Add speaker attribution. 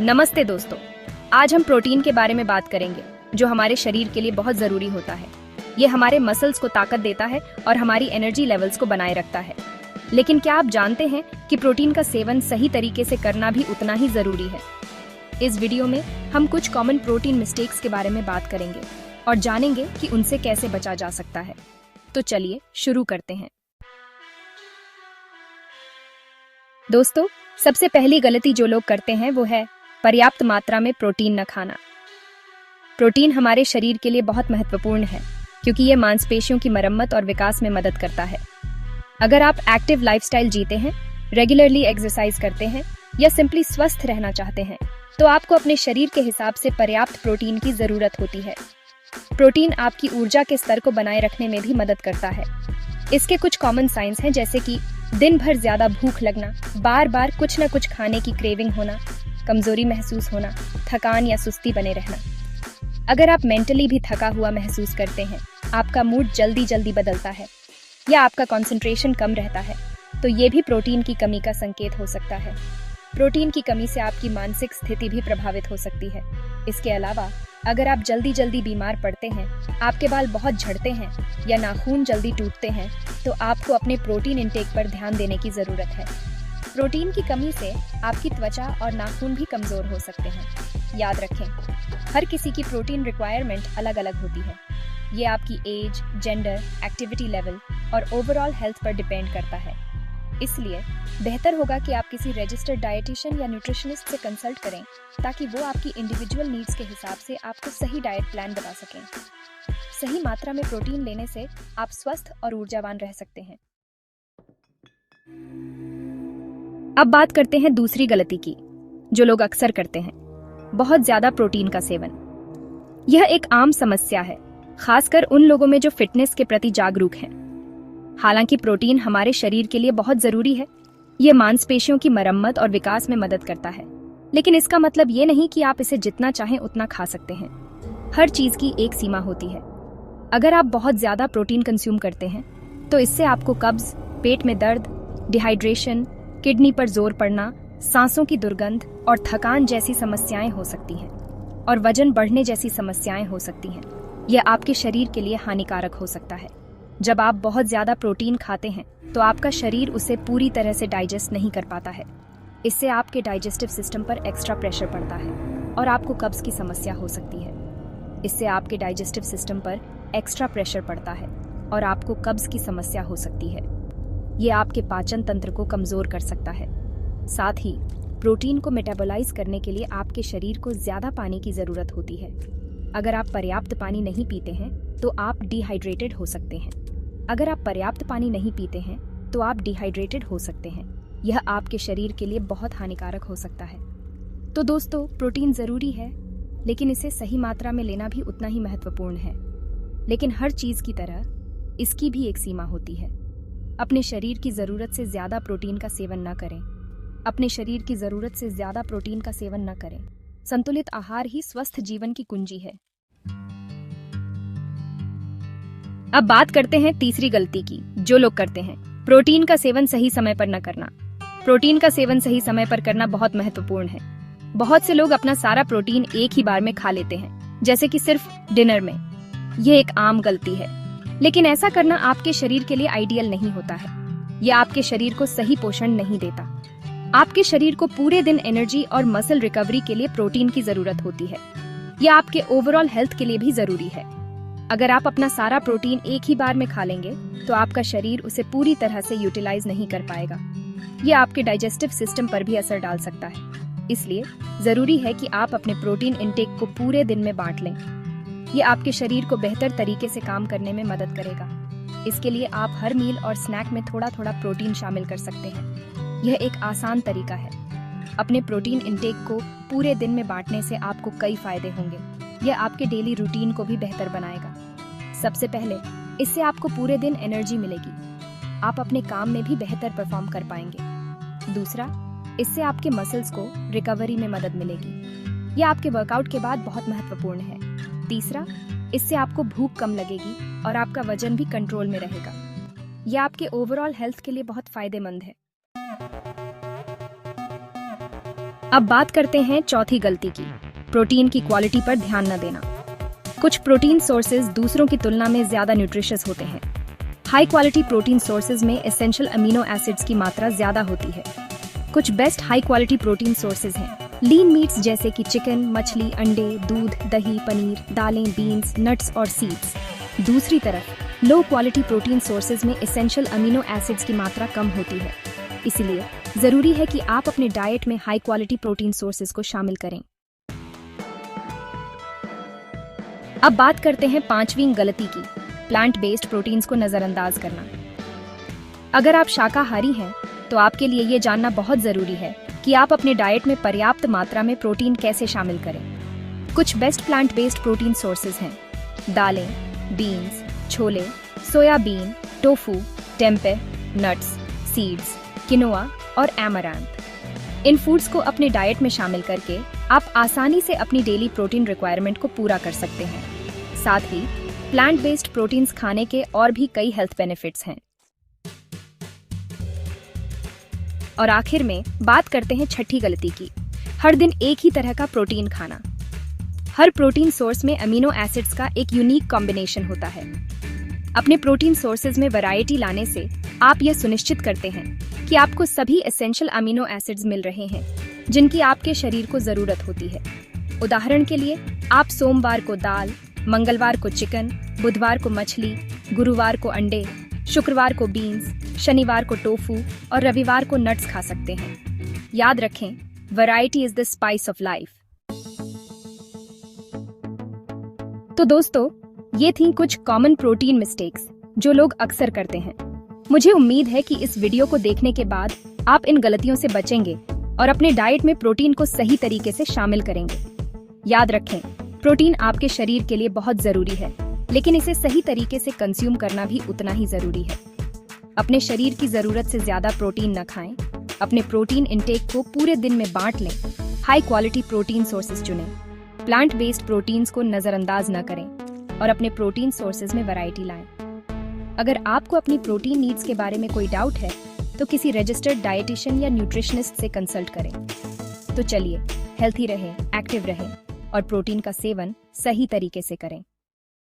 Speaker 1: नमस्ते दोस्तों, आज हम प्रोटीन के बारे में बात करेंगे जो हमारे शरीर के लिए बहुत जरूरी होता है। ये हमारे मसल्स को ताकत देता है और हमारी एनर्जी लेवल्स को बनाए रखता है। लेकिन क्या आप जानते हैं कि प्रोटीन का सेवन सही तरीके से करना भी उतना ही जरूरी है। इस वीडियो में हम कुछ कॉमन प्रोटीन मिस्टेक्स के बारे में बात करेंगे और जानेंगे कि उनसे कैसे बचा जा सकता है। तो चलिए शुरू करते हैं। दोस्तों, सबसे पहली गलती जो लोग करते हैं वो है पर्याप्त मात्रा में प्रोटीन न खाना। प्रोटीन हमारे शरीर के लिए बहुत महत्वपूर्ण है क्योंकि ये मांसपेशियों की मरम्मत और विकास में मदद करता है। अगर आप एक्टिव लाइफस्टाइल जीते हैं, रेगुलरली एक्सरसाइज करते हैं या सिंपली स्वस्थ रहना चाहते हैं, तो आपको अपने शरीर के हिसाब से पर्याप्त प्रोटीन की जरूरत होती है। प्रोटीन आपकी ऊर्जा के स्तर को बनाए रखने में भी मदद करता है। इसके कुछ कॉमन साइंस हैं, जैसे कि दिन भर ज्यादा भूख लगना, बार बार कुछ न कुछ खाने की क्रेविंग होना, कमजोरी महसूस होना, थकान या सुस्ती बने रहना। अगर आप मेंटली भी थका हुआ महसूस करते हैं, आपका मूड जल्दी बदलता है या आपका कंसंट्रेशन कम रहता है, तो ये भी प्रोटीन की कमी का संकेत हो सकता है। प्रोटीन की कमी से आपकी मानसिक स्थिति भी प्रभावित हो सकती है। इसके अलावा अगर आप जल्दी बीमार पड़ते हैं, आपके बाल बहुत झड़ते हैं या नाखून जल्दी टूटते हैं, तो आपको अपने प्रोटीन इंटेक पर ध्यान देने की जरूरत है। प्रोटीन की कमी से आपकी त्वचा और नाखून भी कमजोर हो सकते हैं। याद रखें, हर किसी की प्रोटीन रिक्वायरमेंट अलग अलग होती है। ये आपकी एज, जेंडर, एक्टिविटी लेवल और ओवरऑल हेल्थ पर डिपेंड करता है। इसलिए बेहतर होगा कि आप किसी रजिस्टर्ड डाइटिशियन या न्यूट्रिशनिस्ट से कंसल्ट करें ताकि वो आपकी इंडिविजुअल नीड्स के हिसाब से आपको सही डाइट प्लान बता सकें। सही मात्रा में प्रोटीन लेने से आप स्वस्थ और ऊर्जावान रह सकते हैं। अब बात करते हैं दूसरी गलती की जो लोग अक्सर करते हैं, बहुत ज्यादा प्रोटीन का सेवन। यह एक आम समस्या है, खासकर उन लोगों में जो फिटनेस के प्रति जागरूक हैं। हालांकि प्रोटीन हमारे शरीर के लिए बहुत जरूरी है। ये मांसपेशियों की मरम्मत और विकास में मदद करता है, लेकिन इसका मतलब ये नहीं कि आप इसे जितना चाहें उतना खा सकते हैं। हर चीज की एक सीमा होती है। अगर आप बहुत ज्यादा प्रोटीन कंज्यूम करते हैं तो इससे आपको कब्ज, पेट में दर्द, डिहाइड्रेशन, किडनी पर जोर पड़ना, सांसों की दुर्गंध और थकान जैसी समस्याएं हो सकती हैं, और वजन बढ़ने जैसी समस्याएं हो सकती हैं। यह आपके शरीर के लिए हानिकारक हो सकता है। जब आप बहुत ज्यादा प्रोटीन खाते हैं तो आपका शरीर उसे पूरी तरह से डाइजेस्ट नहीं कर पाता है। इससे आपके डाइजेस्टिव सिस्टम पर एक्स्ट्रा प्रेशर पड़ता है और आपको कब्ज की समस्या हो सकती है। इससे आपके डाइजेस्टिव सिस्टम पर एक्स्ट्रा प्रेशर पड़ता है और आपको कब्ज की समस्या हो सकती है। ये आपके पाचन तंत्र को कमजोर कर सकता है। साथ ही प्रोटीन को मेटाबोलाइज करने के लिए आपके शरीर को ज्यादा पानी की जरूरत होती है। अगर आप पर्याप्त पानी नहीं पीते हैं तो आप डिहाइड्रेटेड हो सकते हैं। अगर आप पर्याप्त पानी नहीं पीते हैं तो आप डिहाइड्रेटेड हो सकते हैं। यह आपके शरीर के लिए बहुत हानिकारक हो सकता है। तो दोस्तों, प्रोटीन जरूरी है, लेकिन इसे सही मात्रा में लेना भी उतना ही महत्वपूर्ण है। लेकिन हर चीज की तरह इसकी भी एक सीमा होती है। अपने शरीर की जरूरत से ज्यादा प्रोटीन का सेवन न करें। अपने शरीर की जरूरत से ज्यादा प्रोटीन का सेवन न करें। संतुलित आहार ही स्वस्थ जीवन की कुंजी है। अब बात करते हैं तीसरी गलती की जो लोग करते हैं, प्रोटीन का सेवन सही समय पर न करना। प्रोटीन का सेवन सही समय पर करना बहुत महत्वपूर्ण है। बहुत से लोग अपना सारा प्रोटीन एक ही बार में खा लेते हैं, जैसे कि सिर्फ डिनर में। यह एक आम गलती है, लेकिन ऐसा करना आपके शरीर के लिए आइडियल नहीं होता है। यह आपके शरीर को सही पोषण नहीं देता। आपके शरीर को पूरे दिन एनर्जी और मसल रिकवरी के लिए प्रोटीन की जरूरत होती है। यह आपके ओवरऑल हेल्थ के लिए भी जरूरी है। अगर आप अपना सारा प्रोटीन एक ही बार में खा लेंगे तो आपका शरीर उसे पूरी तरह से यूटिलाइज नहीं कर पाएगा। यह आपके डाइजेस्टिव सिस्टम पर भी असर डाल सकता है। इसलिए जरूरी है कि आप अपने प्रोटीन इंटेक को पूरे दिन में बांट लें। यह आपके शरीर को बेहतर तरीके से काम करने में मदद करेगा। इसके लिए आप हर मील और स्नैक में थोड़ा थोड़ा प्रोटीन शामिल कर सकते हैं। यह एक आसान तरीका है। अपने प्रोटीन इंटेक को पूरे दिन में बांटने से आपको कई फायदे होंगे। यह आपके डेली रूटीन को भी बेहतर बनाएगा। सबसे पहले, इससे आपको पूरे दिन एनर्जी मिलेगी। आप अपने काम में भी बेहतर परफॉर्म कर पाएंगे। दूसरा, इससे आपके मसल्स को रिकवरी में मदद मिलेगी। यह आपके वर्कआउट के बाद बहुत महत्वपूर्ण है। तीसरा, इससे आपको भूख कम लगेगी और आपका वजन भी कंट्रोल में रहेगा। यह आपके ओवरऑल हेल्थ के लिए बहुत फायदेमंद है। अब बात करते हैं चौथी गलती की, प्रोटीन की क्वालिटी पर ध्यान न देना। कुछ प्रोटीन सोर्सेज दूसरों की तुलना में ज्यादा न्यूट्रिशियस होते हैं। हाई क्वालिटी प्रोटीन सोर्सेज में एसेंशियल अमीनो एसिड्स की मात्रा ज्यादा होती है। कुछ best high quality protein sources हैं लीन मीट्स जैसे कि चिकन, मछली, अंडे, दूध, दही, पनीर, दालें, बीन्स, नट्स और सीड्स। दूसरी तरफ लो क्वालिटी प्रोटीन सोर्सेज में एसेंशियल अमीनो एसिड्स की मात्रा कम होती है। इसलिए जरूरी है कि आप अपने डाइट में हाई क्वालिटी प्रोटीन सोर्सेज को शामिल करें। अब बात करते हैं पांचवीं गलती की, प्लांट बेस्ड प्रोटीन्स को नजरअंदाज करना। अगर आप शाकाहारी हैं तो आपके लिए ये जानना बहुत जरूरी है कि आप अपने डाइट में पर्याप्त मात्रा में प्रोटीन कैसे शामिल करें। कुछ best plant based protein sources हैं दालें, beans, chole, soybean, tofu, tempeh, nuts, seeds, quinoa और एमरांथ। इन फूड्स को अपने डाइट में शामिल करके आप आसानी से अपनी डेली प्रोटीन रिक्वायरमेंट को पूरा कर सकते हैं। साथ ही प्लांट बेस्ड प्रोटीन्स खाने के और भी कई हेल्थ बेनिफिट्स हैं। और आखिर में बात करते हैं छठी गलती की, हर दिन एक ही तरह का प्रोटीन खाना। हर प्रोटीन सोर्स में अमीनो एसिड्स का एक यूनिक कॉम्बिनेशन होता है। अपने प्रोटीन सोर्सेज में वैरायटी लाने से आप यह सुनिश्चित करते हैं कि आपको सभी एसेंशियल अमीनो एसिड्स मिल रहे हैं जिनकी आपके शरीर को जरूरत होती है। उदाहरण के लिए आप सोमवार को दाल, मंगलवार को चिकन, बुधवार को मछली, गुरुवार को अंडे, शुक्रवार को बीन्स, शनिवार को टोफू और रविवार को नट्स खा सकते हैं। याद रखें, variety is the spice of life. तो दोस्तों, ये थी कुछ कॉमन प्रोटीन मिस्टेक्स जो लोग अक्सर करते हैं। मुझे उम्मीद है कि इस वीडियो को देखने के बाद आप इन गलतियों से बचेंगे और अपने डाइट में प्रोटीन को सही तरीके से शामिल करेंगे। याद रखें, प्रोटीन आपके शरीर के लिए बहुत जरूरी है, लेकिन इसे सही तरीके से कंज्यूम करना भी उतना ही जरूरी है। अपने शरीर की जरूरत से ज्यादा प्रोटीन न खाएं। अपने प्रोटीन इंटेक को पूरे दिन में बांट लें। हाई क्वालिटी प्रोटीन सोर्सेज चुनें। प्लांट बेस्ड प्रोटीन्स को नजरअंदाज न करें और अपने प्रोटीन सोर्सेज में वैरायटी लाएं। अगर आपको अपनी प्रोटीन नीड्स के बारे में कोई डाउट है तो किसी रजिस्टर्ड डाइटिशियन या न्यूट्रिशनिस्ट से कंसल्ट करें। तो चलिए, हेल्थी रहें, एक्टिव रहें और प्रोटीन का सेवन सही तरीके से करें।